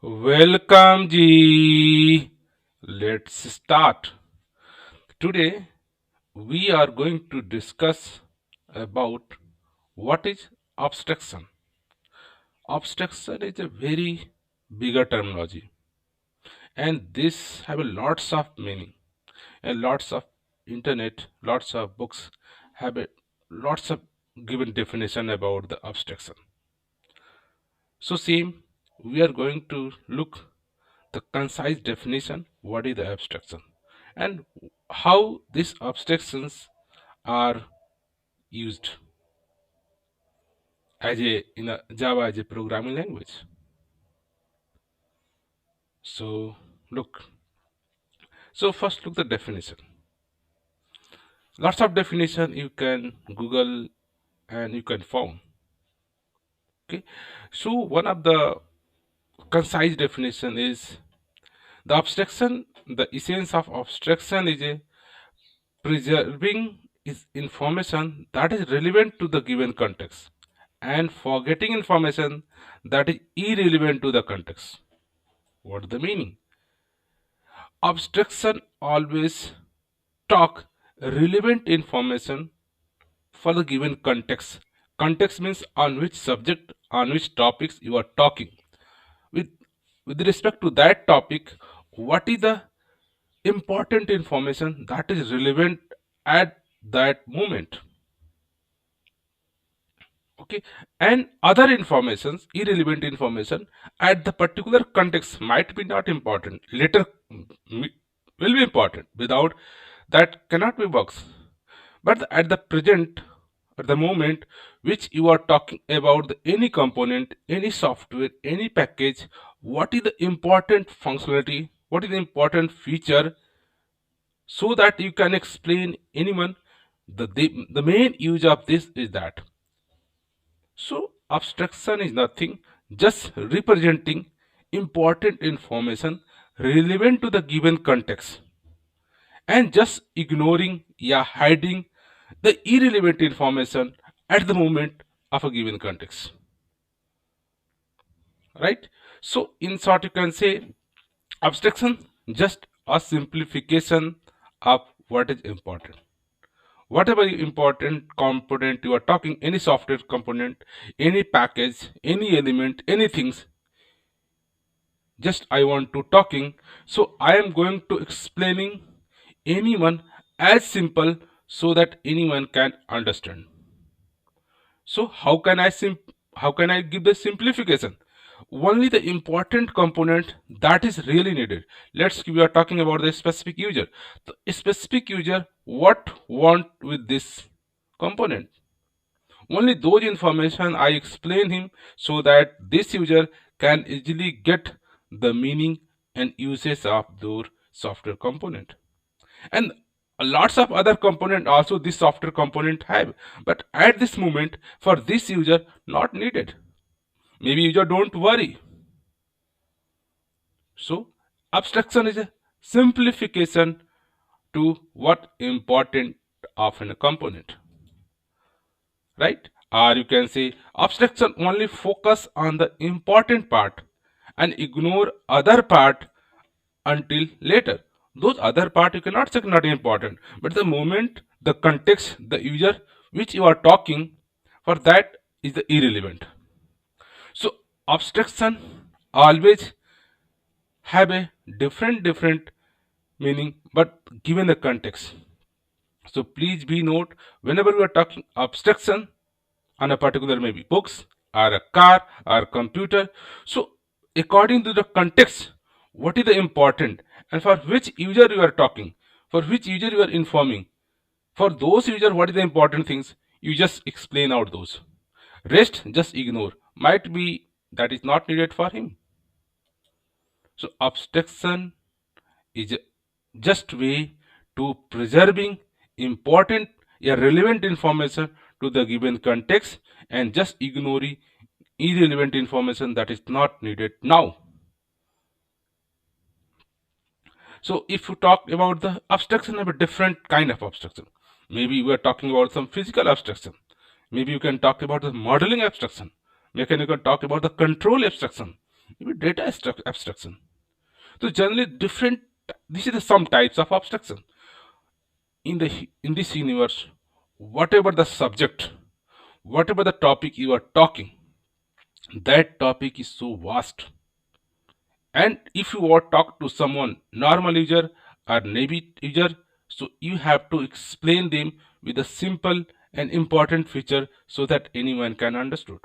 Welcome Ji. Let's start. Today we are going to discuss about what is abstraction. Abstraction is a very bigger terminology and this have a lots of meaning and lots of internet, lots of books have a lots of given definition about the abstraction. So same we are going to look the concise definition what is the abstraction and how these abstractions are used as a in a java as a programming language. So look, so first look the definition. Lots of definition you can google and you can found. Okay, so one of the concise definition is the abstraction, the essence of abstraction is a preserving is information that is relevant to the given context and forgetting information that is irrelevant to the context. What the meaning? Abstraction always talk relevant information for the given context. Context means on which subject, on which topics you are talking. With with respect to that topic, what is the important information that is relevant at that moment? Okay, and other informations, irrelevant information at the particular context might be not important, later will be important, without that cannot be works, but at the present, at the moment which you are talking about any component, any software, any package, what is the important functionality, what is the important feature, so that you can explain anyone. The main use of this is that. So abstraction is nothing, just representing important information relevant to the given context and just ignoring, yeah, hiding the irrelevant information at the moment of a given context. Right? So in short, you can say abstraction just a simplification of what is important. Whatever important component you are talking, any software component, any package, any element, anything, just I want to talking, so I am going to explaining anyone as simple so that anyone can understand. So how can I give the simplification? Only the important component that is really needed. Let's we are talking about the specific user. The specific user what want with this component, only those information I explain him so that this user can easily get the meaning and uses of those software component. And lots of other component also this software component have, but at this moment for this user not needed. Maybe user don't worry. So abstraction is a simplification to what important of a component, right? Or you can say abstraction only focus on the important part and ignore other part until later. Those other part you cannot say not important, but the moment, the context, the user which you are talking, for that is the irrelevant. So abstraction always have a different meaning, but given the context. So please be note, whenever we are talking abstraction on a particular maybe books or a car or computer, so according to the context, what is the important and for which user you are talking, for which user you are informing, for those user what is the important things, you just explain out those, rest just ignore, might be that is not needed for him. So abstraction is just way to preserving important or relevant information to the given context and just ignoring irrelevant information that is not needed now. So if you talk about the abstraction of a different kind of abstraction, maybe we are talking about some physical abstraction, maybe you can talk about the modeling abstraction, maybe you can talk about the control abstraction, maybe data abstraction. So generally different, this is the some types of abstraction. In this universe, whatever the subject, whatever the topic you are talking, that topic is so vast. And if you want to talk to someone normal user or naive user, so you have to explain them with a simple and important feature so that anyone can understood.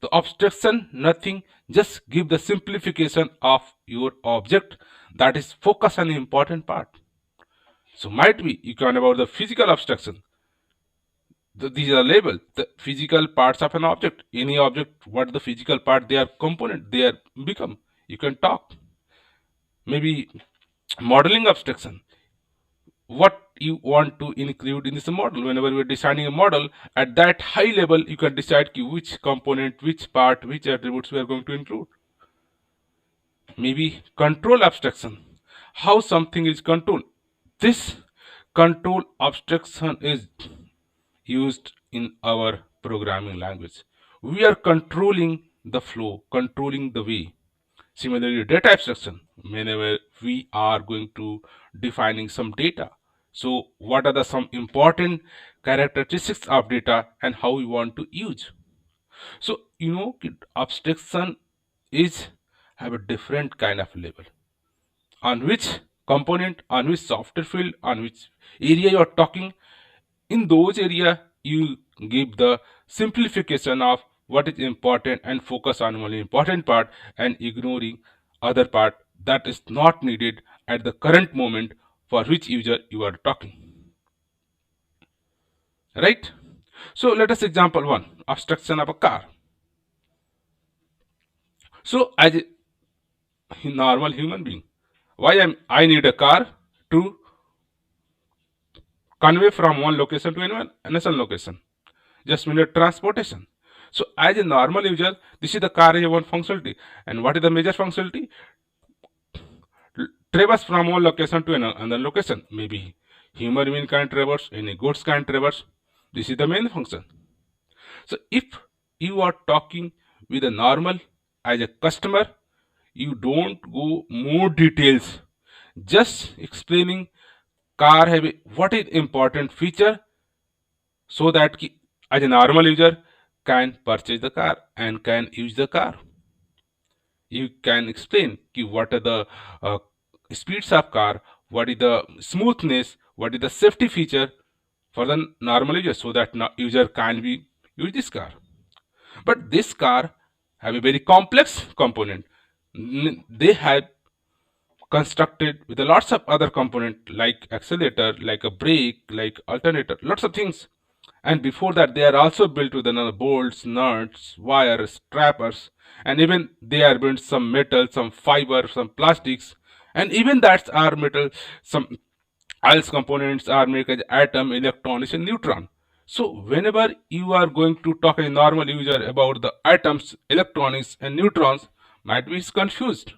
The abstraction nothing, just give the simplification of your object, that is focus on the important part. So might be you can about the physical abstraction. These are labeled the physical parts of an object. Any object, what the physical part, they are component, they are become. You can talk. Maybe modeling abstraction. What you want to include in this model. Whenever we are designing a model, at that high level, you can decide which component, which part, which attributes we are going to include. Maybe control abstraction. How something is controlled. This control abstraction is used in our programming language. We are controlling the flow, controlling the way. Similarly, data abstraction, whenever we are going to defining some data. So what are the some important characteristics of data and how we want to use. So abstraction is have a different kind of level. On which component, on which software field, on which area you are talking, in those area you give the simplification of what is important and focus on only important part and ignoring other part that is not needed at the current moment for which user you are talking, right? So let us example one, abstraction of a car. So as a normal human being, I need a car to convey from one location to another location, just minute transportation. So as a normal user, this is the car has one functionality. And what is the major functionality? Traverse from one location to another location. Maybe human being can traverse, any goods can traverse. This is the main function. So if you are talking with a normal as a customer, you don't go more details. Just explaining car have what is important feature so that as a normal user can purchase the car and can use the car. You can explain what are the uh, speeds of car, what is the smoothness, what is the safety feature for the normal user so that user can be use this car. But this car have a very complex component. They have constructed with a lots of other component like accelerator, like a brake, like alternator, lots of things. And before that, they are also built with another bolts, nuts, wires, trappers, and even they are built some metal, some fiber, some plastics, and even that's are metal. Some else components are made as atom, electrons, and neutron. So whenever you are going to talk a normal user about the atoms, electrons, and neutrons, might be confused.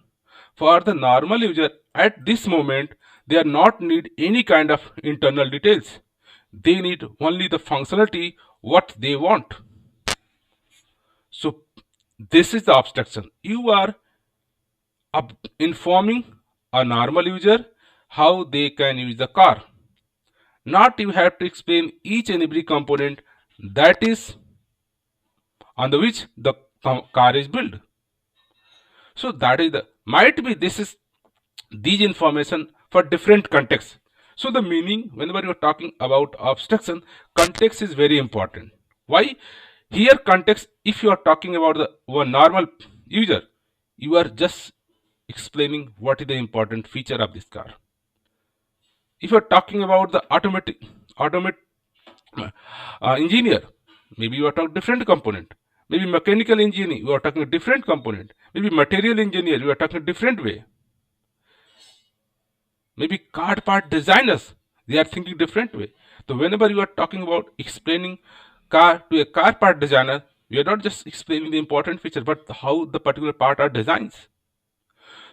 For the normal user, at this moment, they are not need any kind of internal details. They need only the functionality what they want. So this is the abstraction. You are informing a normal user how they can use the car. Not you have to explain each and every component that is on the which the car is built. So that is the might be this is these information for different contexts. So the meaning whenever you are talking about abstraction, context is very important. Why? Here context, if you are talking about the one normal user, you are just explaining what is the important feature of this car. If you are talking about the automatic engineer, maybe you are talking different component. Maybe mechanical engineer, you are talking a different component. Maybe material engineer, you are talking a different way. Maybe car part designers, they are thinking different way. So whenever you are talking about explaining car to a car part designer, you are not just explaining the important feature, but how the particular part are designed.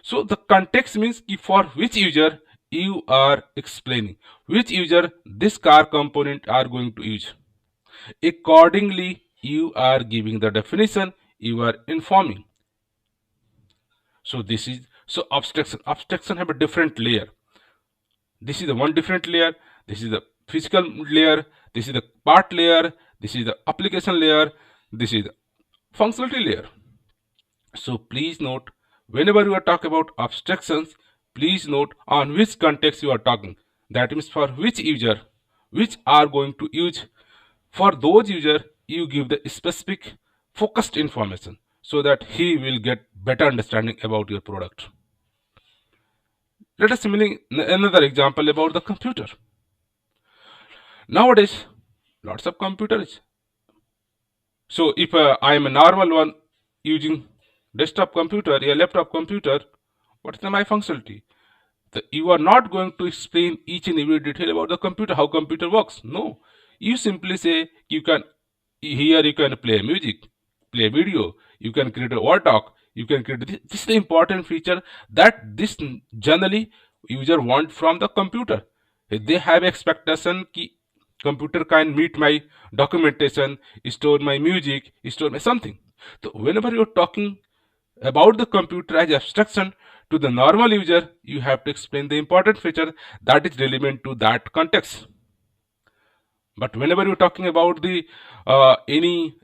So the context means for which user you are explaining, which user this car component are going to use. Accordingly, you are giving the definition, you are informing. So this is so abstraction. Abstraction have a different layer. This is the one different layer. This is the physical layer. This is the part layer. This is the application layer. This is the functionality layer. So please note, whenever you are talking about abstractions, please note on which context you are talking. That means for which user, which are going to use. For those user, you give the specific focused information so that he will get better understanding about your product. Let us similarly another example about the computer. Nowadays, lots of computers. So if I am a normal one using desktop computer, a laptop computer, what is my functionality? You are not going to explain each and every detail about the computer, how computer works. No, you simply say you can here you can play music, play video, you can create a word doc, you can create this is the important feature that this generally user want from the computer. They have expectation कि computer can meet my documentation, store my music, store my something. So whenever you're talking about the computer as abstraction to the normal user, you have to explain the important feature that is relevant to that context. But whenever you're talking about the any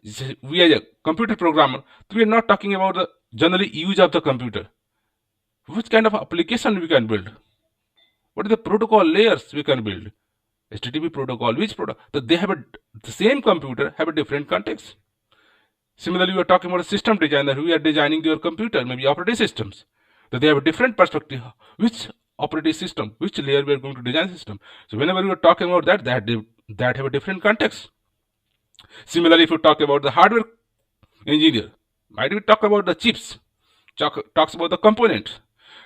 we are a computer programmer, we are not talking about the generally use of the computer. Which kind of application we can build? What are the protocol layers we can build? HTTP protocol, which protocol? That they have the same computer have a different context. Similarly, we are talking about a system designer who are designing your computer, maybe operating systems. That they have a different perspective. Which operating system, which layer we are going to design system. So whenever we are talking about that have a different context. Similarly, if you talk about the hardware engineer, might we talk about the chips, talks about the components.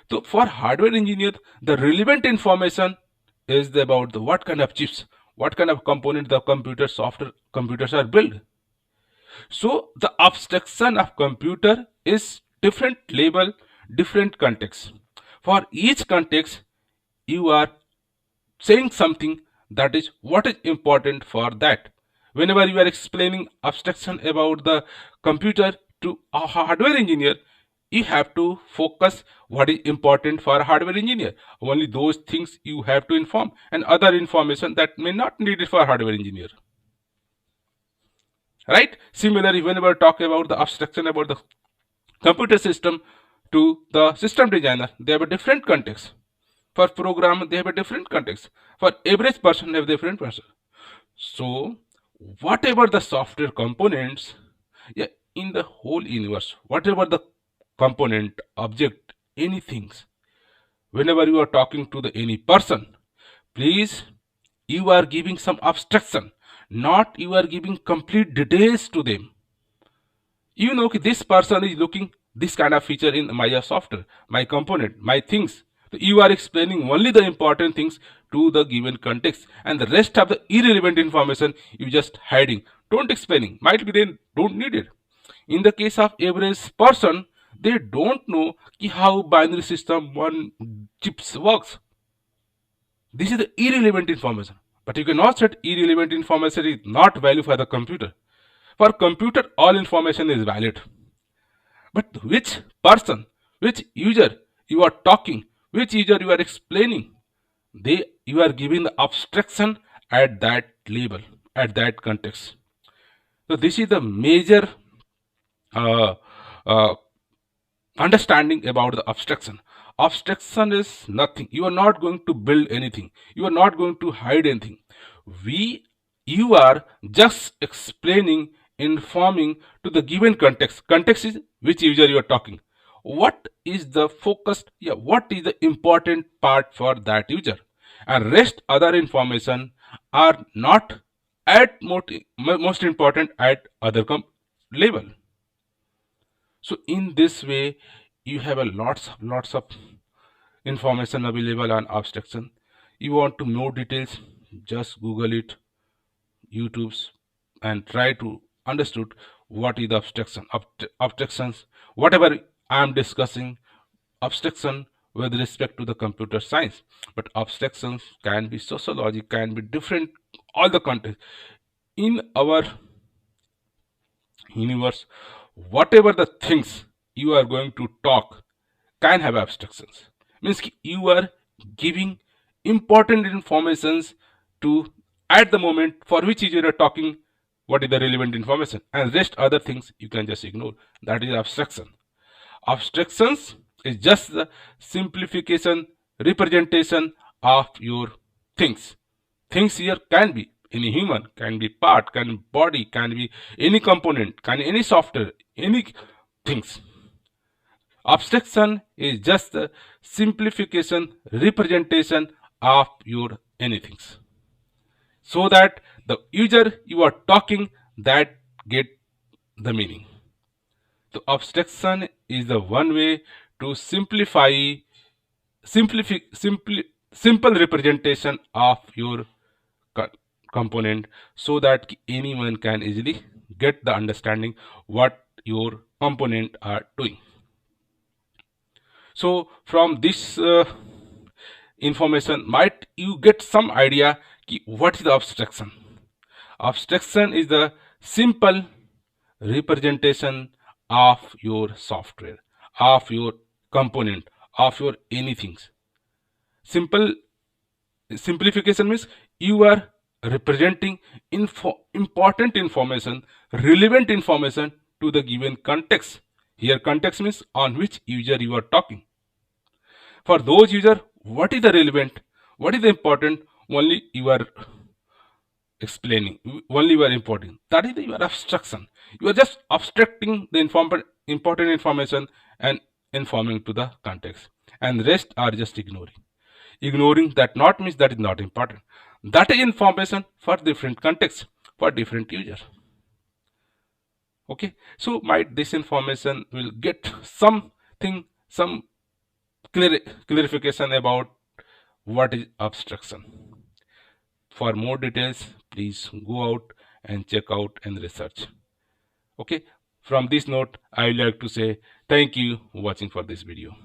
So for hardware engineer, the relevant information is about the what kind of chips, what kind of component the computer software computers are built. So the abstraction of computer is different label, different context. For each context, you are saying something that is what is important for that. Whenever you are explaining abstraction about the computer to a hardware engineer, you have to focus what is important for a hardware engineer. Only those things you have to inform, and other information that may not needed for a hardware engineer. Right? Similarly, whenever we talk about the abstraction about the computer system to the system designer, they have a different context. For program, they have a different context. For average person, they have different person. So, whatever the software components, yeah, in the whole universe, whatever the component, object, anything, whenever you are talking to the any person, please, you are giving some abstraction, not you are giving complete details to them. You know this person is looking this kind of feature in my software, my component, my things. So you are explaining only the important things to the given context, and the rest of the irrelevant information you just hiding, don't explaining, might be they don't need it. In the case of average person, they don't know how binary system one chips works. This is the irrelevant information, but you cannot set irrelevant information is not value for the computer. For computer, all information is valid. But which person, which user you are talking, which user you are explaining, they you are giving the abstraction at that level, at that context. So this is the major uh, uh, understanding about the abstraction. Abstraction is nothing. You are not going to build anything. You are not going to hide anything. We, you are just explaining, informing to the given context. Context is which user you are talking. What is the focused? Yeah, what is the important part for that user? And rest other information are not at most important at other level. So in this way, you have a lots of information available on abstraction. You want to know details, just Google it, YouTube's, and try to understood what is the abstraction. Abstractions, whatever I am discussing, abstraction with respect to the computer science. But abstractions can be sociology, can be different, all the content in our universe. Whatever the things you are going to talk, can have abstractions. Means you are giving important informations to at the moment for which you are talking what is the relevant information, and rest other things you can just ignore. That is abstraction. Abstractions is just the simplification, representation of your things. Things here can be any human, can be part, can be body, can be any component, can be any software, any things. Abstraction is just the simplification, representation of your anything, so that the user you are talking that get the meaning. So abstraction is the one way to simple representation of your co- component, so that anyone can easily get the understanding what your component are doing. So from this information might you get some idea what is the abstraction. Abstraction is the simple representation of your software, of your component, of your anything. Simple simplification means you are representing important information, relevant information to the given context. Here context means on which user you are talking. For those user, what is the relevant, what is the important, only you are explaining, only you are importing. That is your abstraction. You are just abstracting the important information and informing to the context, and rest are just ignoring. Ignoring that not means that is not important. That is information for different context, for different user. Okay, so might this information will get something, some clarification about what is abstraction. For more details, please go out and check out and research. Okay, from this note, I would like to say thank you for watching for this video.